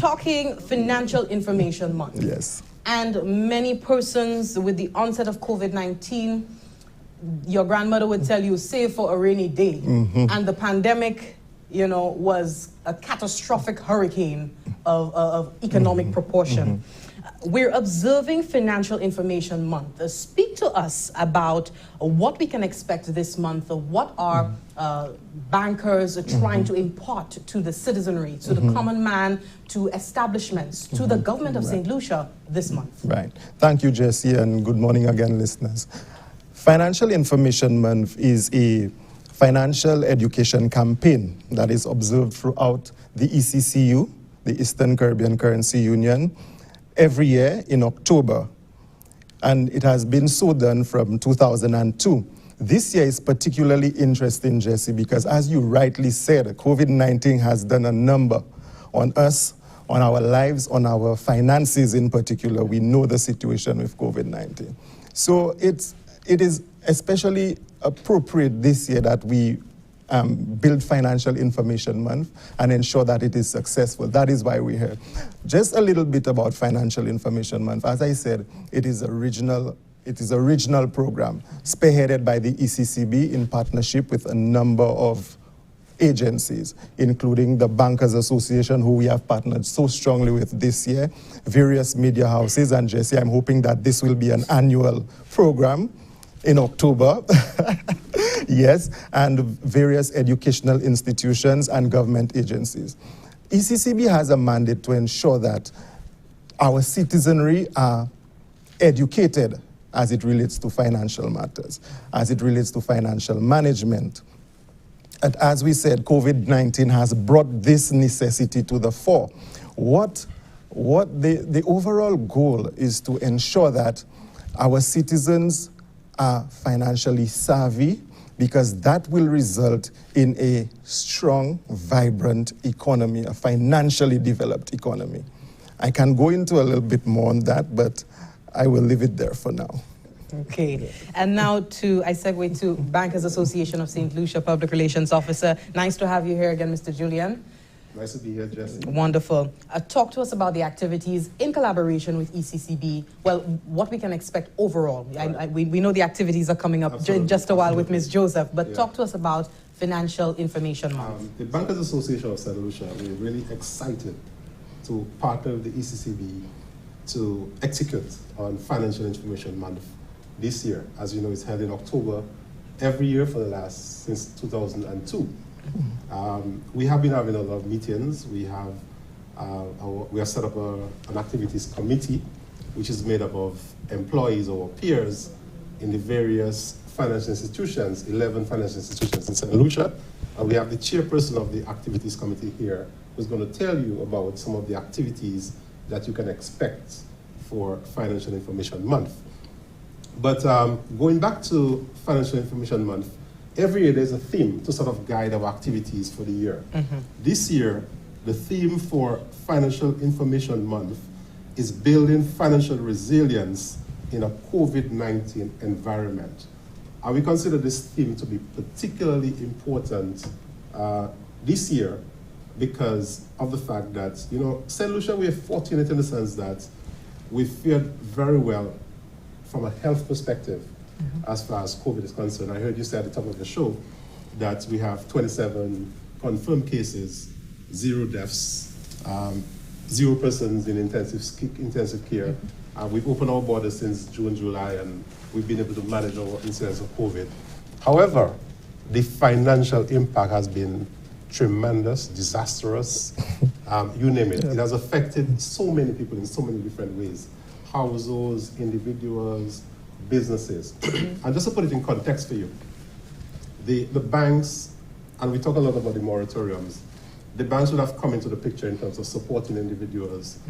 talking Financial Information Month. Yes. And many persons, with the onset of COVID-19, your grandmother would tell you, save for a rainy day. And the pandemic, you know, was a catastrophic hurricane of economic proportion. We're observing Financial Information Month. Speak to us about what we can expect this month. What are bankers trying to impart to the citizenry, to the common man, to establishments, to the government of Saint Lucia this month? Right. Thank you, Jesse, and good morning again, listeners. Financial Information Month is a financial education campaign that is observed throughout the ECCU, the Eastern Caribbean Currency Union, every year in October. And it has been so done from 2002. This year is particularly interesting, Jesse, because as you rightly said, COVID-19 has done a number on us, on our lives, on our finances in particular. We know the situation with COVID-19. So it is especially appropriate this year that we build Financial Information Month and ensure that it is successful. That is why we're here. Just a little bit about Financial Information Month. As I said, it is a regional program spearheaded by the ECCB in partnership with a number of agencies, including the Bankers Association, who we have partnered so strongly with this year, various media houses, and Jesse, I'm hoping that this will be an annual program in October. Yes, and various educational institutions and government agencies. ECCB has a mandate to ensure that our citizenry are educated as it relates to financial matters, as it relates to financial management. And as we said, COVID-19 has brought this necessity to the fore. What the overall goal is to ensure that our citizens are financially savvy, because that will result in a strong, vibrant economy, a financially developed economy. I can go into a little bit more on that, but I will leave it there for now. Okay, and now I segue to Bankers Association of St. Lucia Public Relations Officer. Nice to have you here again, Mr. Julien. Nice to be here, Jesse. Wonderful. Talk to us about the activities in collaboration with ECCB. Well, what we can expect overall. Right. We know the activities are coming up just a while with Ms. Joseph, but talk to us about Financial Information Month. The Bankers Association of Saint Lucia, we're really excited to partner with the ECCB to execute on Financial Information Month this year. As you know, it's held in October every year since 2002. We have been having a lot of meetings. We have set up an activities committee, which is made up of employees or peers in the various financial institutions, 11 financial institutions in Saint Lucia. And we have the chairperson of the activities committee here, who's going to tell you about some of the activities that you can expect for Financial Information Month. But going back to Financial Information Month, every year there's a theme to sort of guide our activities for the year. This year, the theme for Financial Information Month is building financial resilience in a COVID-19 environment. And we consider this theme to be particularly important this year because of the fact that, you know, Saint Lucia, we are fortunate in the sense that we fared very well from a health perspective as far as COVID is concerned. I heard you say at the top of the show that we have 27 confirmed cases, 0 deaths, 0 persons in intensive care. We've opened our borders since June, July, and we've been able to manage our incidence of COVID. However, the financial impact has been tremendous, disastrous, you name it. It has affected so many people in so many different ways. Households, individuals, businesses. And just to put it in context for you, the banks, and we talk a lot about the moratoriums, the banks would have come into the picture in terms of supporting individuals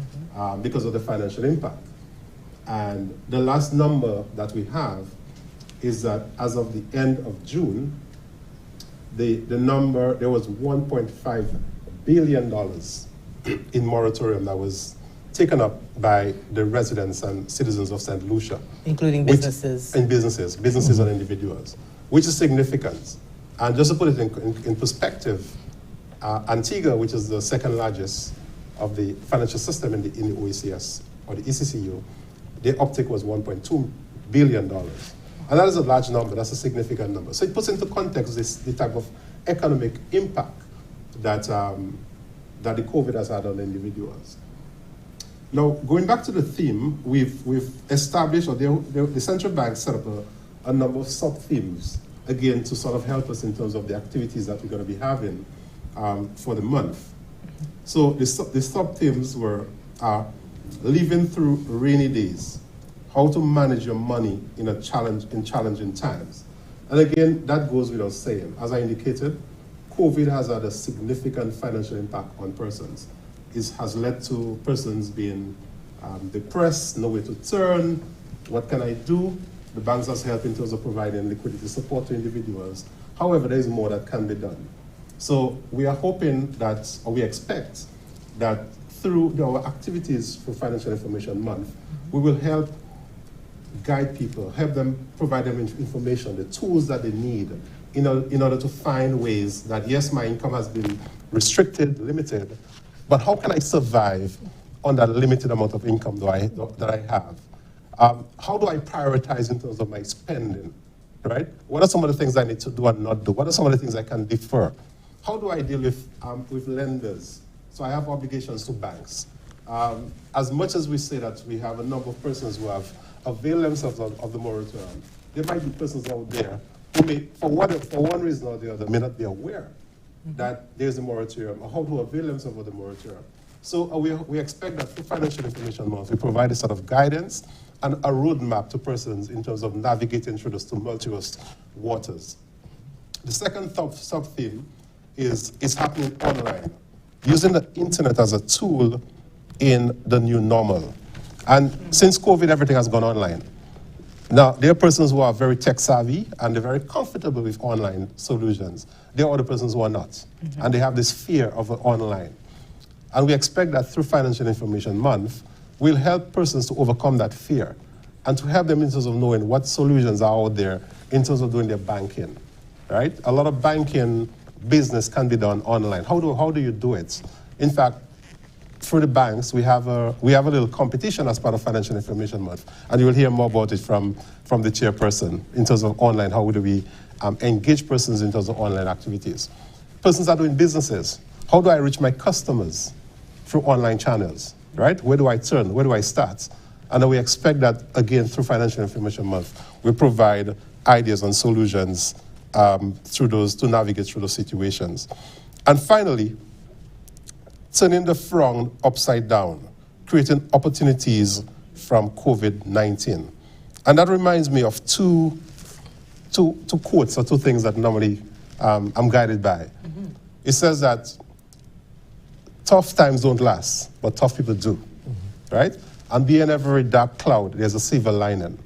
because of the financial impact. And the last number that we have is that as of the end of June, there was $1.5 billion in moratorium that was taken up by the residents and citizens of Saint Lucia. Including businesses. Businesses and individuals, which is significant. And just to put it in perspective, Antigua, which is the second largest of the financial system in the OECS or the ECCU, their uptake was $1.2 billion. And that is a large number, that's a significant number. So it puts into context the type of economic impact that, that the COVID has had on individuals. Now, going back to the theme, we've established, or the central bank set up a number of sub-themes, again, to sort of help us in terms of the activities that we're going to be having for the month. So the sub-themes were living through rainy days, how to manage your money in challenging times. And again, that goes without saying. As I indicated, COVID has had a significant financial impact on persons. It has led to persons being depressed, nowhere to turn. What can I do? The banks has helped in terms of providing liquidity support to individuals. However, there is more that can be done. So we are hoping that, or we expect that through our activities for Financial Information Month, we will help guide people, help them, provide them information, the tools that they need in order to find ways that, yes, my income has been restricted, limited, but how can I survive on that limited amount of income that I have? How do I prioritize in terms of my spending, right? What are some of the things I need to do and not do? What are some of the things I can defer? How do I deal with lenders? So I have obligations to banks. As much as we say that we have a number of persons who have availed themselves of the moratorium, there might be persons out there who may, for one reason or the other, may not be aware that there's a moratorium or how to avail themselves of the moratorium. So we expect that through Financial Information Month, we provide a sort of guidance and a roadmap to persons in terms of navigating through those tumultuous waters. The second sub-theme is happening online, using the internet as a tool in the new normal. And since COVID, everything has gone online. Now, there are persons who are very tech savvy and they're very comfortable with online solutions. There are other persons who are not, and they have this fear of online. And we expect that through Financial Information Month, we'll help persons to overcome that fear and to help them in terms of knowing what solutions are out there in terms of doing their banking, right? A lot of banking business can be done online. How do you do it? In fact, through the banks, we have a little competition as part of Financial Information Month, and you will hear more about it from the chairperson in terms of online. How do we engage persons in terms of online activities? Persons are doing businesses. How do I reach my customers through online channels, right? Where do I turn? Where do I start? And then we expect that, again, through Financial Information Month, we provide ideas and solutions to navigate through those situations. And finally, turning the frown upside down, creating opportunities from COVID-19. And that reminds me of two quotes or two things that normally I'm guided by. It says that tough times don't last, but tough people do, right? And behind every dark cloud, there's a silver lining.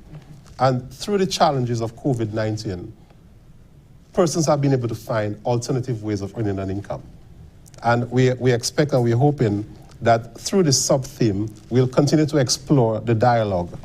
And through the challenges of COVID-19, persons have been able to find alternative ways of earning an income. And we expect and we're hoping that through this sub-theme, we'll continue to explore the dialogue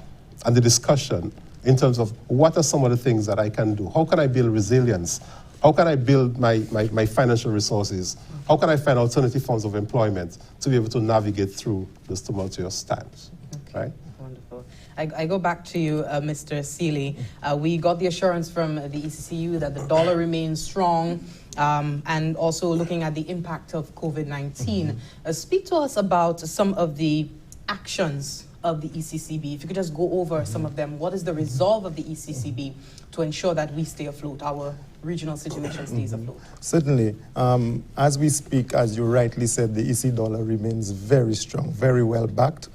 and the discussion in terms of what are some of the things that I can do? How can I build resilience? How can I build my financial resources? How can I find alternative forms of employment to be able to navigate through those tumultuous times, right? Wonderful. I go back to you, Mr. Seeley. We got the assurance from the ECCU that the dollar remains strong, and also looking at the impact of COVID-19. Speak to us about some of the actions of the ECCB. If you could just go over some of them. What is the resolve of the ECCB to ensure that we stay afloat, our regional situation stays afloat? Certainly. As we speak, as you rightly said, the EC dollar remains very strong, very well backed.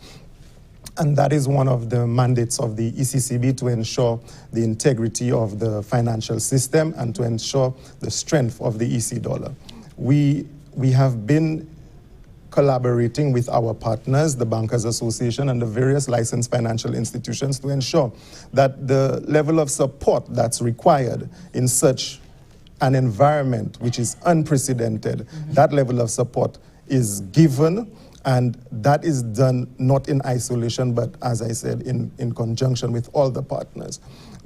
And that is one of the mandates of the ECCB to ensure the integrity of the financial system and to ensure the strength of the EC dollar. We have been collaborating with our partners, the Bankers Association and the various licensed financial institutions to ensure that the level of support that's required in such an environment which is unprecedented, that level of support is given. And that is done not in isolation, but as I said, in conjunction with all the partners.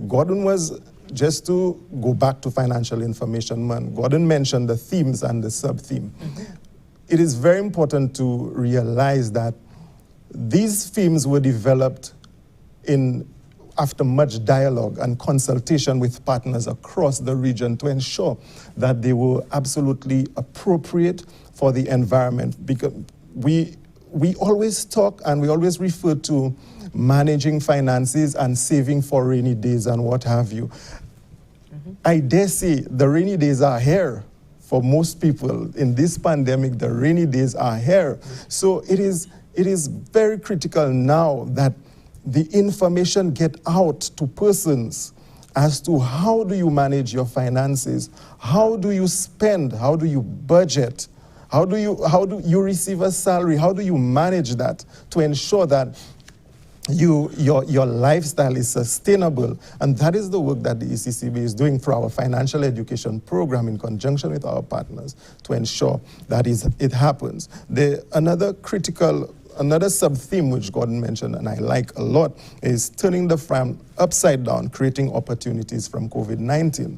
Gordon was, just to go back to Financial Information Month, Gordon mentioned the themes and the sub-theme. it is very important to realize that these themes were developed after much dialogue and consultation with partners across the region to ensure that they were absolutely appropriate for the environment. Because we always talk and we always refer to managing finances and saving for rainy days and what have you. I dare say the rainy days are here for most people. In this pandemic, the rainy days are here. So it is very critical now that the information get out to persons as to how do you manage your finances, how do you spend, how do you budget, how do you receive a salary, how do you manage that to ensure that your lifestyle is sustainable. And that is the work that the ECCB is doing for our financial education program in conjunction with our partners to ensure that it happens. Another sub-theme which Gordon mentioned, and I like a lot, is turning the frown upside down, creating opportunities from COVID-19.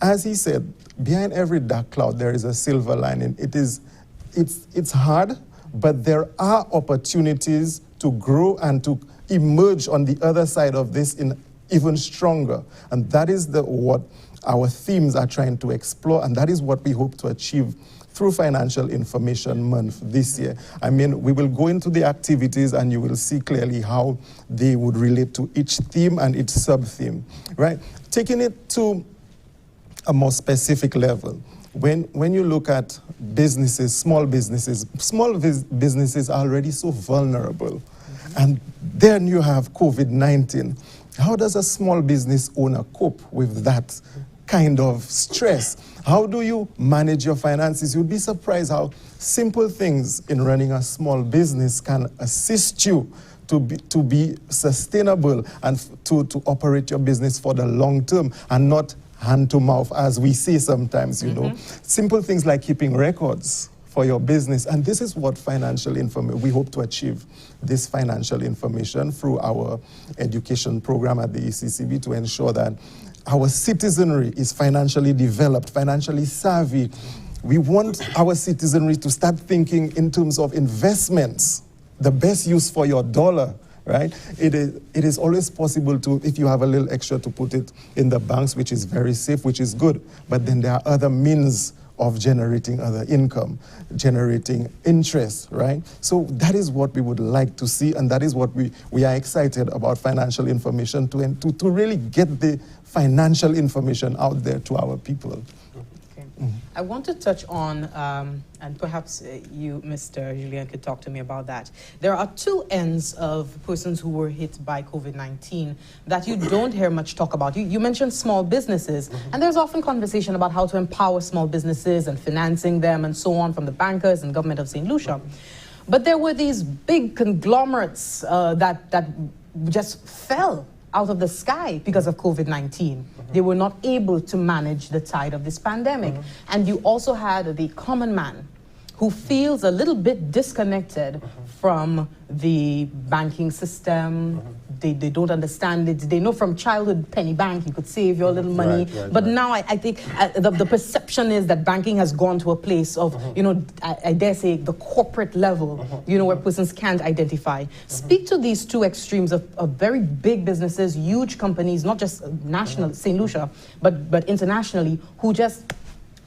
As he said, behind every dark cloud, there is a silver lining. It's hard, but there are opportunities to grow and to emerge on the other side of this in even stronger. And that is what our themes are trying to explore, and that is what we hope to achieve through Financial Information Month this year. I mean, we will go into the activities and you will see clearly how they would relate to each theme and each sub-theme, right? Taking it to a more specific level, when you look at businesses, small businesses are already so vulnerable. And then you have COVID-19. How does a small business owner cope with that kind of stress? How do you manage your finances? You'd be surprised how simple things in running a small business can assist you to be sustainable and to operate your business for the long term and not hand to mouth, as we say sometimes, you know. Simple things like keeping records for your business. And this is what we hope to achieve this financial information through our education program at the ECCB to ensure that our citizenry is financially developed, financially savvy. We want our citizenry to start thinking in terms of investments, the best use for your dollar, right? It is always possible to, if you have a little extra, to put it in the banks, which is very safe, which is good. But then there are other means of generating other income, generating interest, right? So that is what we would like to see, and that is what we are excited about financial information to really get the financial information out there to our people. Okay. I want to touch on, and perhaps you, Mr. Julien, could talk to me about that. There are two ends of persons who were hit by COVID-19 that you don't hear much talk about. You mentioned small businesses, and there's often conversation about how to empower small businesses and financing them and so on from the bankers and government of Saint Lucia. But there were these big conglomerates that just fell out of the sky because of COVID-19. They were not able to manage the tide of this pandemic. And you also had the common man who feels a little bit disconnected from the banking system. They don't understand it. They know from childhood penny bank you could save your little money. But now I think the perception is that banking has gone to a place of, you know, I dare say the corporate level, you know, where persons can't identify. Speak to these two extremes of very big businesses, huge companies, not just national, Saint Lucia, but internationally, who just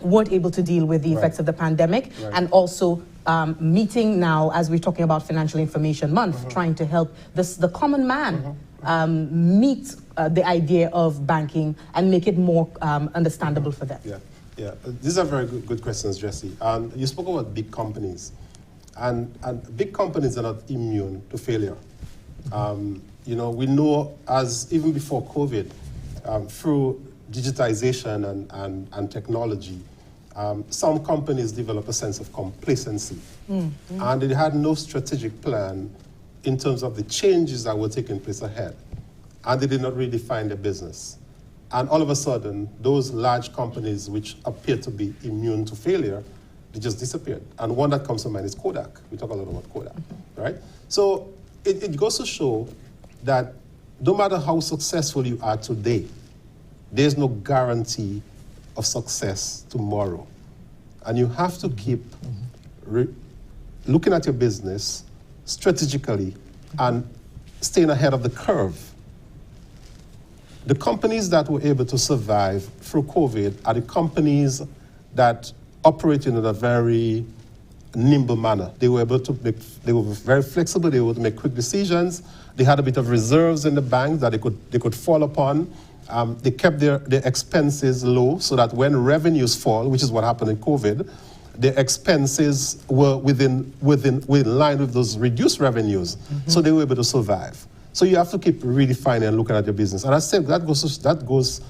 weren't able to deal with the effects of the pandemic, and also meeting now, as we're talking about Financial Information Month, trying to help the common man meet the idea of banking and make it more understandable for them. Yeah. These are very good questions, Jesse. You spoke about big companies, and big companies are not immune to failure. You know, we know, as even before COVID, through digitization and technology, some companies develop a sense of complacency. And they had no strategic plan in terms of the changes that were taking place ahead. And they did not really define their business. And all of a sudden, those large companies which appear to be immune to failure, they just disappeared. And one that comes to mind is Kodak. We talk a lot about Kodak, right? So it goes to show that no matter how successful you are today, there's no guarantee of success tomorrow. And you have to keep looking at your business strategically and staying ahead of the curve. The companies that were able to survive through COVID are the companies that operate in a very nimble manner. They were able to they were very flexible, they were able to make quick decisions. They had a bit of reserves in the bank that they could fall upon. They kept their expenses low so that when revenues fall, which is what happened in COVID, their expenses were within line with those reduced revenues. So they were able to survive. So you have to keep redefining and looking at your business. And I said that goes,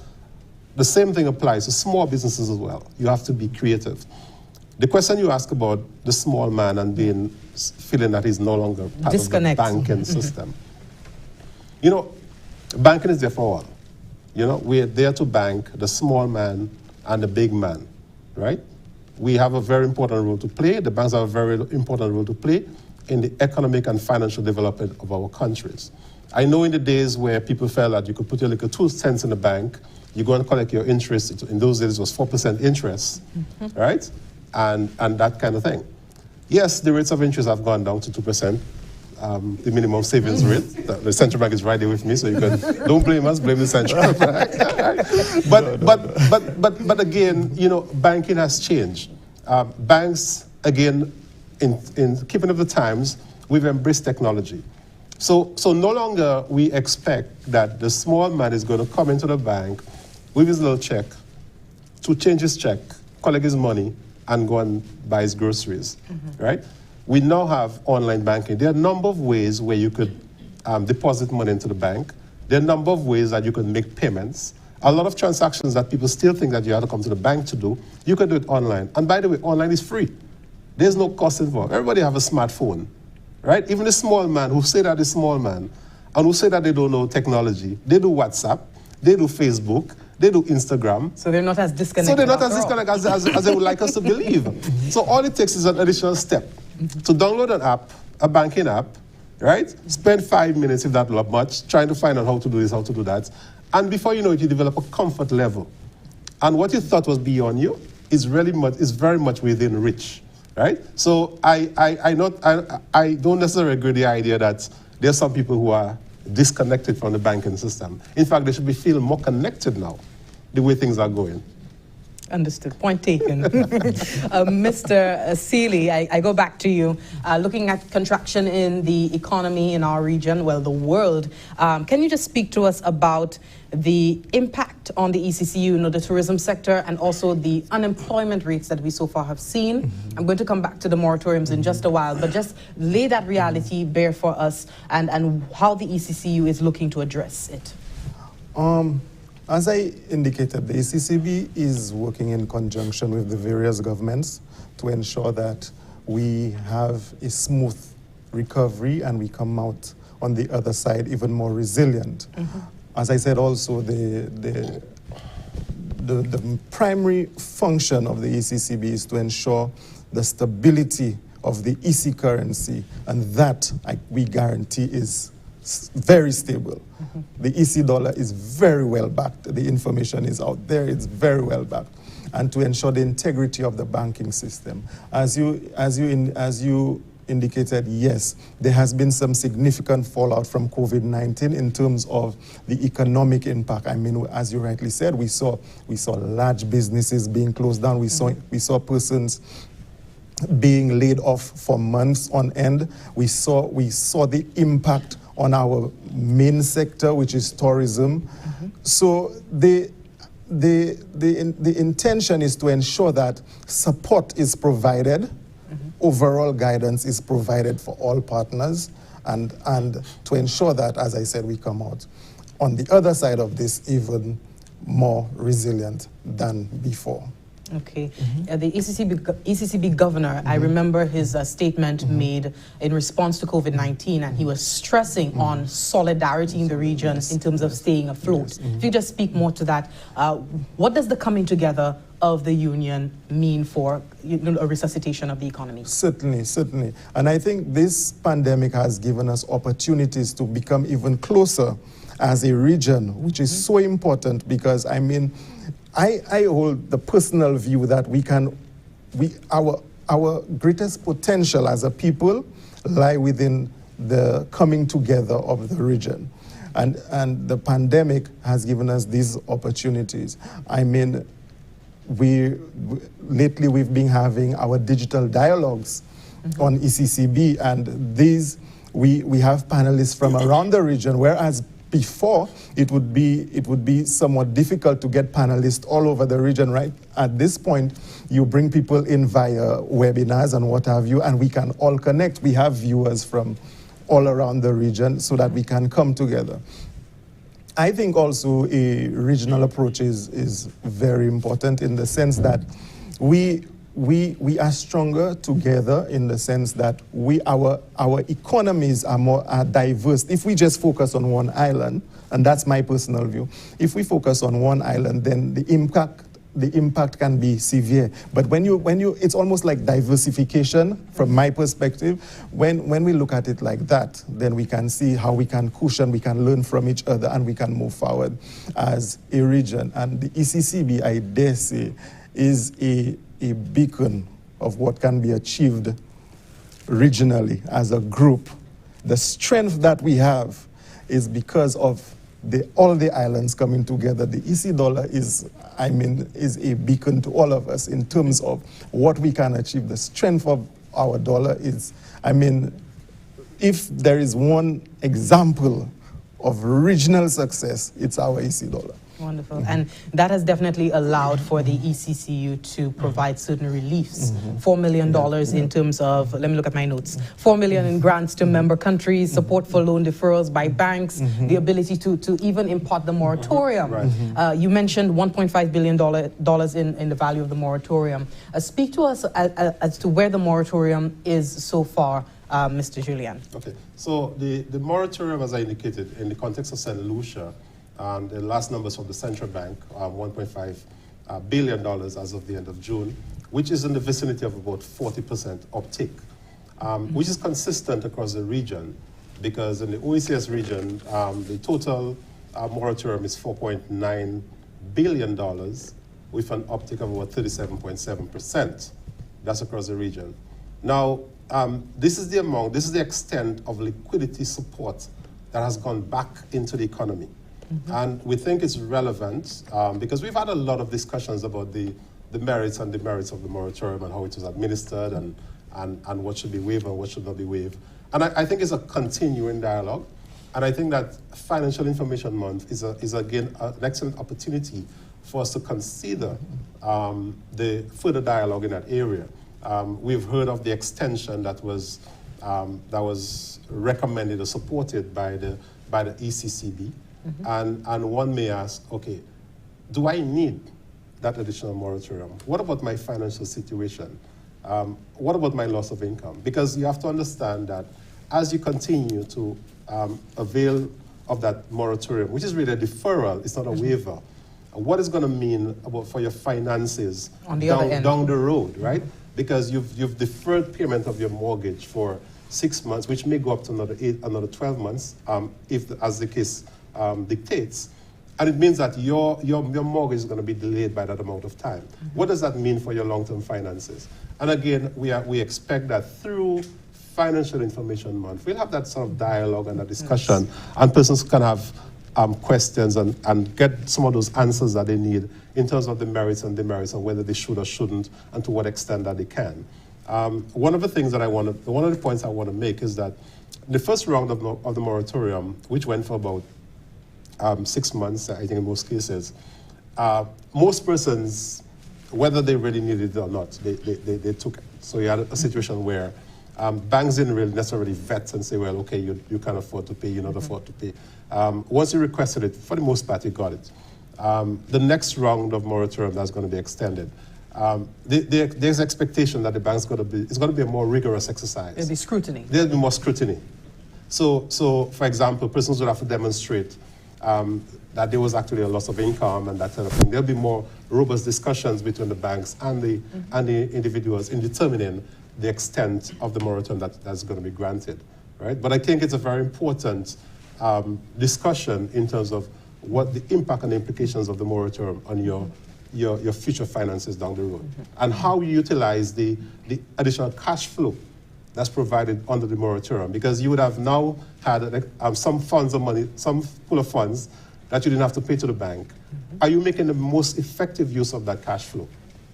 the same thing applies to small businesses as well. You have to be creative. The question you ask about the small man and feeling that he's no longer part of the banking system. You know, banking is there for all. You know, we're there to bank the small man and the big man, right? We have a very important role to play. The banks have a very important role to play in the economic and financial development of our countries. I know in the days where people felt that you could put your little 2 cents in the bank, you go and collect your interest. In those days, it was 4% interest, right? And that kind of thing. Yes, the rates of interest have gone down to 2%, the minimum savings rate. The central bank is right there with me, so you can don't blame us, blame the central bank. But again, you know, banking has changed. Banks, again, in keeping up the times, we've embraced technology. So no longer we expect that the small man is going to come into the bank with his little check, to change his check, collect his money, and go and buy his groceries, right? We now have online banking. There are a number of ways where you could deposit money into the bank. There are a number of ways that you can make payments. A lot of transactions that people still think that you have to come to the bank to do, you can do it online. And by the way, online is free. There's no cost involved. Everybody have a smartphone, right? Even the small man who say that is small man and who say that they don't know technology, they do WhatsApp, they do Facebook, they do Instagram. So they're not as disconnected. So they're not as disconnected as they would like us to believe. So all it takes is an additional step to download an app, a banking app, right? Spend 5 minutes, if that not much, trying to find out how to do this, how to do that. And before you know it, you develop a comfort level. And what you thought was beyond you is very much within reach, right? So I don't necessarily agree with the idea that there's some people who are disconnected from the banking system. In fact, they should be feeling more connected now, the way things are going. Understood. Point taken. Mr. Seeley, I go back to you. Looking at contraction in the economy in our region, well, the world, can you just speak to us about the impact on the ECCU, you know, the tourism sector, and also the unemployment rates that we so far have seen? I'm going to come back to the moratoriums in just a while, but just lay that reality bare for us and how the ECCU is looking to address it. As I indicated, the ECCB is working in conjunction with the various governments to ensure that we have a smooth recovery and we come out on the other side even more resilient. As I said also, the primary function of the ECCB is to ensure the stability of the EC currency, and that we guarantee is very stable. The EC dollar is very well backed. The information is out there. It's very well backed. And to ensure the integrity of the banking system. As you indicated, yes, there has been some significant fallout from COVID-19 in terms of the economic impact. I mean, as you rightly said, we saw large businesses being closed down. We saw persons being laid off for months on end. We saw the impact on our main sector, which is tourism. So the intention is to ensure that support is provided, overall guidance is provided for all partners, and to ensure that, as I said, we come out on the other side of this even more resilient than before. Okay. The ECCB governor, I remember his statement made in response to COVID-19, and he was stressing on solidarity in the region in terms of staying afloat. If you just speak more to that, what does the coming together of the union mean for a resuscitation of the economy? Certainly, certainly. And I think this pandemic has given us opportunities to become even closer as a region, which is so important because, I mean, I hold the personal view that we can our greatest potential as a people lie within the coming together of the region. And the pandemic has given us these opportunities. I mean, lately we've been having our digital dialogues on ECCB, and these we have panelists from around the region, whereas before it would be somewhat difficult to get panelists all over the region. Right at this point, you bring people in via webinars and what have you, and we can all connect. We have viewers from all around the region so that we can come together. I think also a regional approach is very important in the sense that we are stronger together, in the sense that our economies are more diverse. If we just focus on one island, and that's my personal view, if we focus on one island, then the impact can be severe. But when you it's almost like diversification from my perspective. When we look at it like that, then we can see how we can cushion, we can learn from each other, and we can move forward as a region. And the ECCB, I dare say, is a beacon of what can be achieved regionally as a group. The strength that we have is because of all the islands coming together. The EC dollar is a beacon to all of us in terms of what we can achieve. The strength of our dollar is, if there is one example of regional success, it's our EC dollar. Wonderful. And that has definitely allowed for the ECCU to provide certain reliefs. $4 million in terms of, let me look at my notes, $4 million in grants to member countries, support for loan deferrals by banks, the ability to even impart the moratorium. You mentioned $1.5 billion in the value of the moratorium. Speak to us as to where the moratorium is so far, Mr. Julien. Okay, so the moratorium, as I indicated, in the context of Saint Lucia, the last numbers from the central bank, $1.5 billion as of the end of June, which is in the vicinity of about 40% uptake, which is consistent across the region, because in the OECS region, the total moratorium is $4.9 billion with an uptake of about 37.7%. That's across the region. Now, this is the extent of liquidity support that has gone back into the economy. And we think it's relevant because we've had a lot of discussions about the merits and demerits of the moratorium and how it was administered and what should be waived and what should not be waived. And I think it's a continuing dialogue. And I think that Financial Information Month is again an excellent opportunity for us to consider the further dialogue in that area. We've heard of the extension that was recommended or supported by the ECCB. And one may ask, okay, do I need that additional moratorium? What about my financial situation? What about my loss of income? Because you have to understand that as you continue to avail of that moratorium, which is really a deferral, it's not a waiver, what is going to mean for your finances on the other end, down the road, right? Because you've deferred payment of your mortgage for 6 months, which may go up to another 12 months, as the case dictates, and it means that your mortgage is going to be delayed by that amount of time. What does that mean for your long-term finances? And again, we expect that through Financial Information Month, we'll have that sort of dialogue and a discussion, and persons can have questions and get some of those answers that they need in terms of the merits and demerits and whether they should or shouldn't, and to what extent that they can. One of the points I want to make is that the first round of the moratorium, which went for about 6 months, I think in most cases, most persons, whether they really needed it or not, they took it. So you had a situation where banks didn't really necessarily vet and say, well, okay, you can afford to pay, you not afford to pay. Once you requested it, for the most part, you got it. The next round of moratorium that's going to be extended, there's expectation that the bank's going to be a more rigorous exercise. There'll be scrutiny. There'll be more scrutiny. So for example, persons will have to demonstrate that there was actually a loss of income and that kind of thing. There'll be more robust discussions between the banks and the individuals in determining the extent of the moratorium that's going to be granted, right? But I think it's a very important discussion in terms of what the impact and the implications of the moratorium on your your future finances down the road. And how you utilize the additional cash flow that's provided under the moratorium, because you would have now had some funds of money, some pool of funds that you didn't have to pay to the bank. Are you making the most effective use of that cash flow?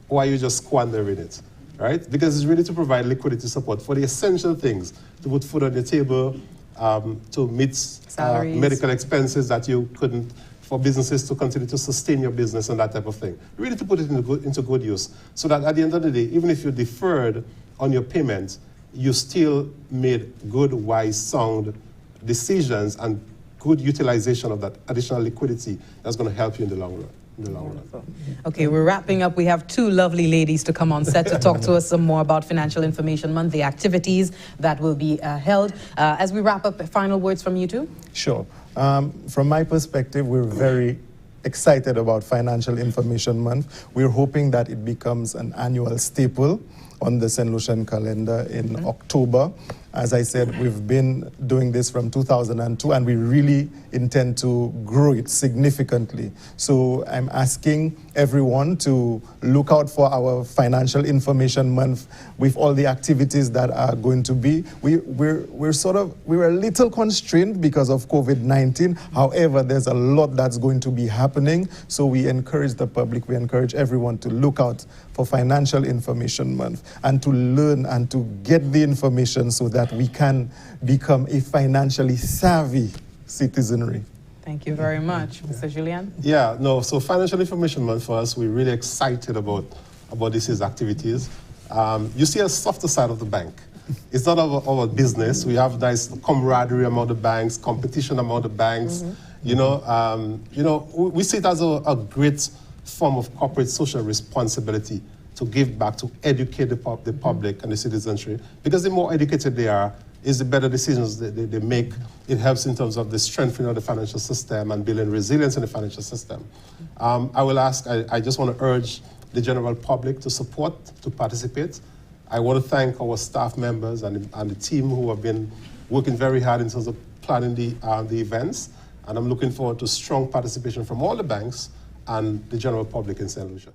Or are you just squandering it, right? Because it's really to provide liquidity support for the essential things, to put food on your table, to meet medical expenses that you couldn't, for businesses to continue to sustain your business and that type of thing. Really to put it into good use, so that at the end of the day, even if you deferred on your payment, you still made good, wise, sound decisions and good utilization of that additional liquidity that's going to help you in the long run. Okay, we're wrapping up. We have two lovely ladies to come on set to talk to us some more about Financial Information Month, the activities that will be held. As we wrap up, final words from you two? Sure. From my perspective, we're very excited about Financial Information Month. We're hoping that it becomes an annual staple on the Saint Lucian calendar in October. As I said, we've been doing this from 2002, and we really intend to grow it significantly. So I'm asking everyone to look out for our Financial Information Month with all the activities that are going to be. We're a little constrained because of COVID-19. However, there's a lot that's going to be happening. So we encourage the public, we encourage everyone to look out for Financial Information Month and to learn and to get the information so that we can become a financially savvy citizenry. Thank you very much. Mr. Julien? Yeah, no, so Financial Information Month for us, we're really excited about this year's activities. You see a softer side of the bank. It's not our business. We have nice camaraderie among the banks, competition among the banks. We see it as a great form of corporate social responsibility to give back, to educate the public and the citizenry. Because the more educated they are, is the better decisions they make. It helps in terms of the strengthening of the financial system and building resilience in the financial system. I just want to urge the general public to support, to participate. I want to thank our staff members and the team who have been working very hard in terms of planning the events. And I'm looking forward to strong participation from all the banks and the general public in Saint Lucia.